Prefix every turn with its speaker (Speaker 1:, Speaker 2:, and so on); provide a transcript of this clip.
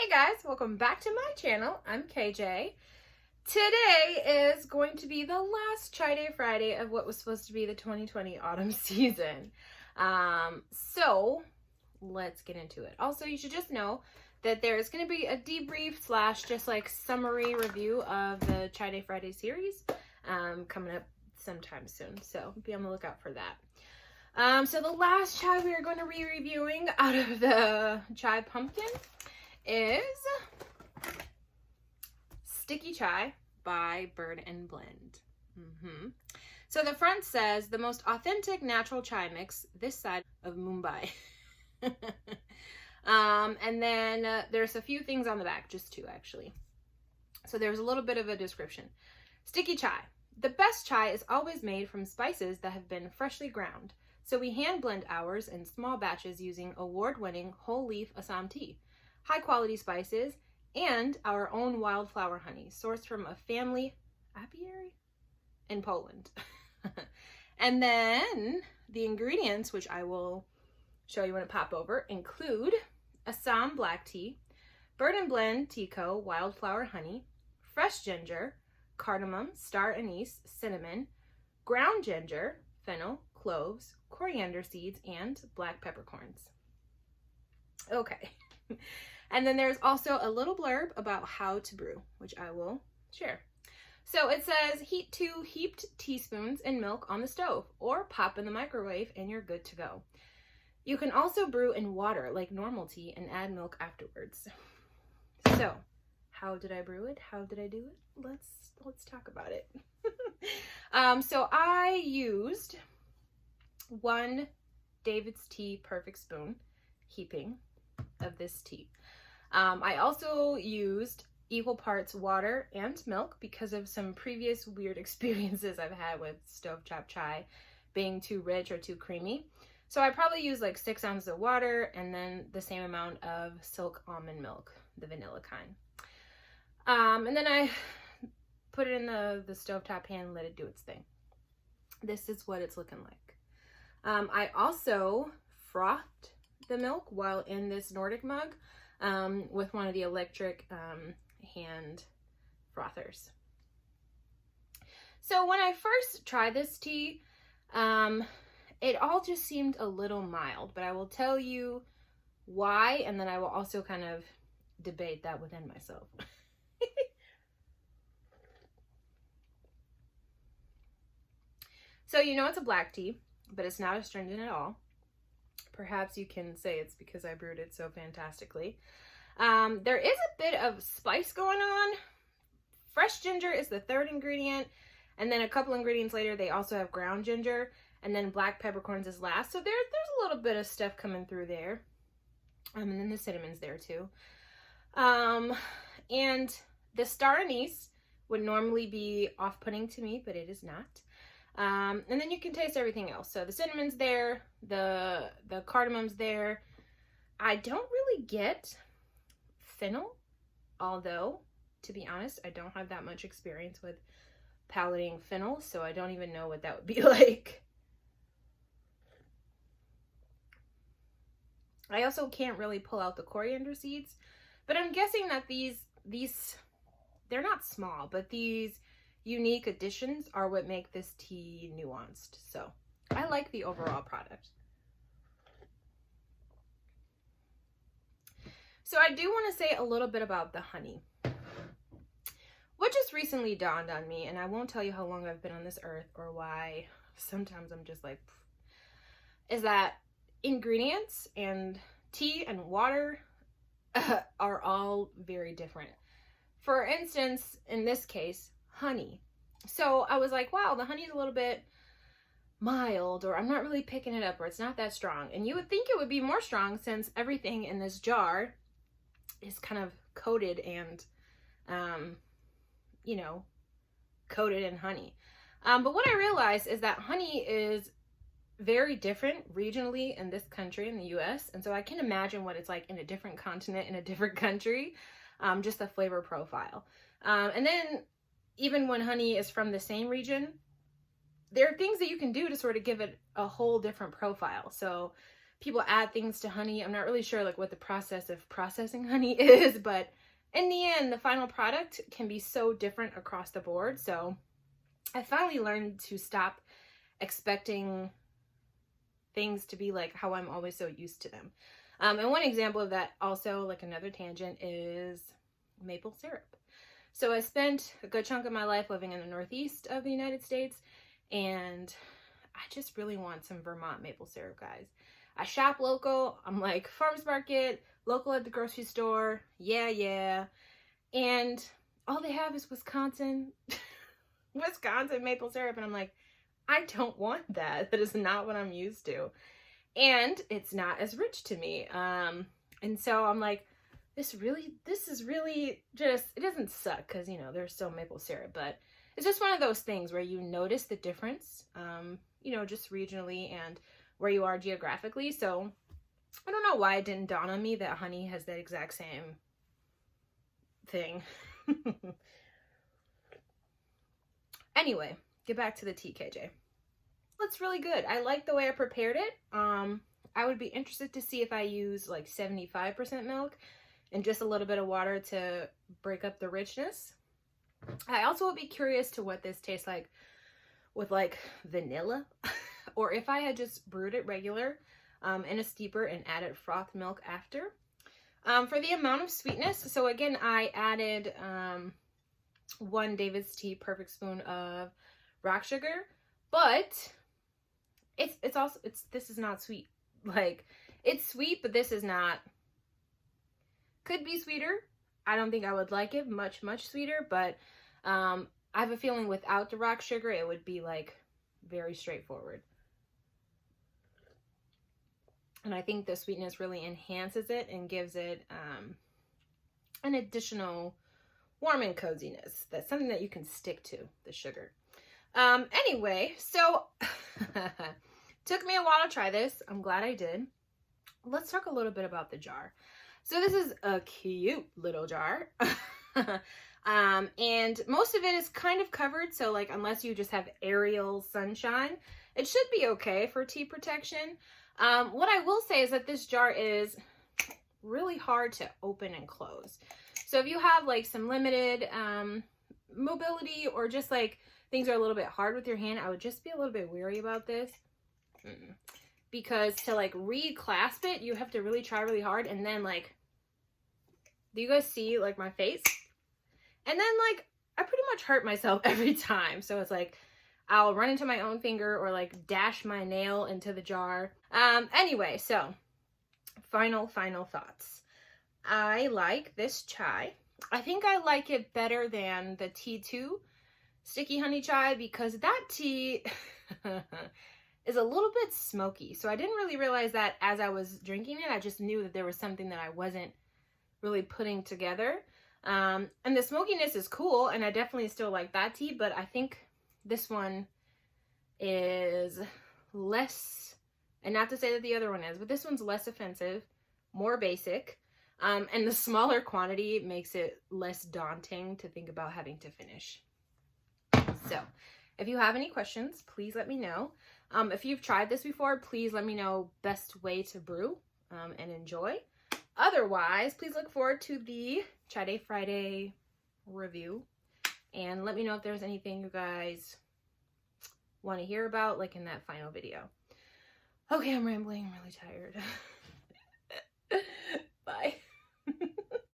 Speaker 1: Hey guys, welcome back to my channel. I'm KJ. Today is going to be the last Chai Day Friday of what was supposed to be the 2020 autumn season. So let's get into it. Also, you should just know that there's going to be a debrief slash just like summary review of the Chai Day Friday series coming up sometime soon. So be on the lookout for that. So the last chai we are going to be reviewing out of the chai pumpkin is Sticky Chai by Bird and Blend. So the front says the most authentic natural chai mix this side of Mumbai. And then there's a few things on the back, just two actually. So there's a little bit of a description. Sticky chai. The best chai is always made from spices that have been freshly ground. So we hand blend ours in small batches using award-winning whole leaf Assam tea, high quality spices, and our own wildflower honey sourced from a family apiary in Poland. And then the ingredients, which I will show you when it pop over, include Assam black tea, Bird and Blend Tea Co. wildflower honey, fresh ginger, cardamom, star anise, cinnamon, ground ginger, fennel, cloves, coriander seeds, and black peppercorns. Okay. And then there's also a little blurb about how to brew, which I will share. So it says, heat 2 heaped teaspoons in milk on the stove, or pop in the microwave and you're good to go. You can also brew in water like normal tea and add milk afterwards. So how did I brew it? How did I do it? Let's talk about it. So I used 1 David's Tea perfect spoon heaping of this tea. I also used equal parts water and milk because of some previous weird experiences I've had with stovetop chai being too rich or too creamy. So I probably used like 6 ounces of water and then the same amount of silk almond milk, the vanilla kind. And then I put it in the stovetop pan and let it do its thing. This is what it's looking like. I also frothed the milk while in this Nordic mug with one of the electric hand frothers. So when I first tried this tea, it all just seemed a little mild, but I will tell you why, and then I will also kind of debate that within myself. So you know it's a black tea, but it's not astringent at all. Perhaps you can say it's because I brewed it so fantastically. There is a bit of spice going on. Fresh ginger is the 3rd ingredient, and then a couple ingredients later they also have ground ginger, and then black peppercorns is last. So there's a little bit of stuff coming through there. And then the cinnamon's there too. And the star anise would normally be off-putting to me, but it is not. And then you can taste everything else. So the cinnamon's there, the cardamom's there. I don't really get fennel, although, to be honest, I don't have that much experience with palating fennel, so I don't even know what that would be like. I also can't really pull out the coriander seeds, but I'm guessing that these they're not small, but these unique additions are what make this tea nuanced. So I like the overall product. So I do want to say a little bit about the honey, what just recently dawned on me, and I won't tell you how long I've been on this earth or why sometimes I'm just like, is that ingredients and tea and water are all very different. For instance, in this case, honey. So I was like, wow, the honey's a little bit mild, or I'm not really picking it up, or it's not that strong. And you would think it would be more strong since everything in this jar is kind of coated and, you know, coated in honey. But what I realized is that honey is very different regionally in this country, in the US. And so I can imagine what it's like in a different continent, in a different country, just the flavor profile. And then even when honey is from the same region, there are things that you can do to sort of give it a whole different profile. So people add things to honey. I'm not really sure like what the process of processing honey is, but in the end, the final product can be so different across the board. So I finally learned to stop expecting things to be like how I'm always so used to them. And one example of that, also like another tangent, is maple syrup. So I spent a good chunk of my life living in the Northeast of the United States, and I just really want some Vermont maple syrup, guys. I shop local. I'm like, farmers market, local at the grocery store. Yeah. And all they have is Wisconsin maple syrup. And I'm like, I don't want that. That is not what I'm used to. And it's not as rich to me. And so I'm like, this is really just, it doesn't suck because, you know, there's still maple syrup, but it's just one of those things where you notice the difference, you know, just regionally and where you are geographically. So I don't know why it didn't dawn on me that honey has that exact same thing. Anyway, get back to the TKJ. It's really good. I like the way I prepared it. I would be interested to see if I use like 75% milk and just a little bit of water to break up the richness. I also would be curious to what this tastes like with like vanilla, or if I had just brewed it regular in a steeper and added frothed milk after. For the amount of sweetness, so again, I added 1 David's Tea perfect spoon of rock sugar, but this is not sweet. Like, it's sweet, but this is not. Could be sweeter. I don't think I would like it much sweeter, but I have a feeling without the rock sugar, it would be like very straightforward. And I think the sweetness really enhances it and gives it an additional warm and coziness. That's something that you can stick to, the sugar. Anyway, so took me a while to try this. I'm glad I did. Let's talk a little bit about the jar. So this is a cute little jar. And most of it is kind of covered. So like, unless you just have aerial sunshine, it should be okay for tea protection. What I will say is that this jar is really hard to open and close. So if you have like some limited mobility, or just like things are a little bit hard with your hand, I would just be a little bit wary about this. Because to like reclasp it, you have to really try really hard. And then like, do you guys see like my face? And then like, I pretty much hurt myself every time. So it's like, I'll run into my own finger or like dash my nail into the jar. Anyway, so final thoughts. I like this chai. I think I like it better than the T2 sticky honey chai, because that tea is a little bit smoky. So I didn't really realize that as I was drinking it. I just knew that there was something that I wasn't really putting together. And the smokiness is cool, and I definitely still like that tea, but I think this one is less, and not to say that the other one is, but this one's less offensive, more basic, and the smaller quantity makes it less daunting to think about having to finish. So if you have any questions, please let me know. If you've tried this before, please let me know best way to brew and enjoy. Otherwise, please look forward to the Chai Day Friday review, and let me know if there's anything you guys want to hear about, like in that final video. Okay, I'm rambling. I'm really tired. Bye.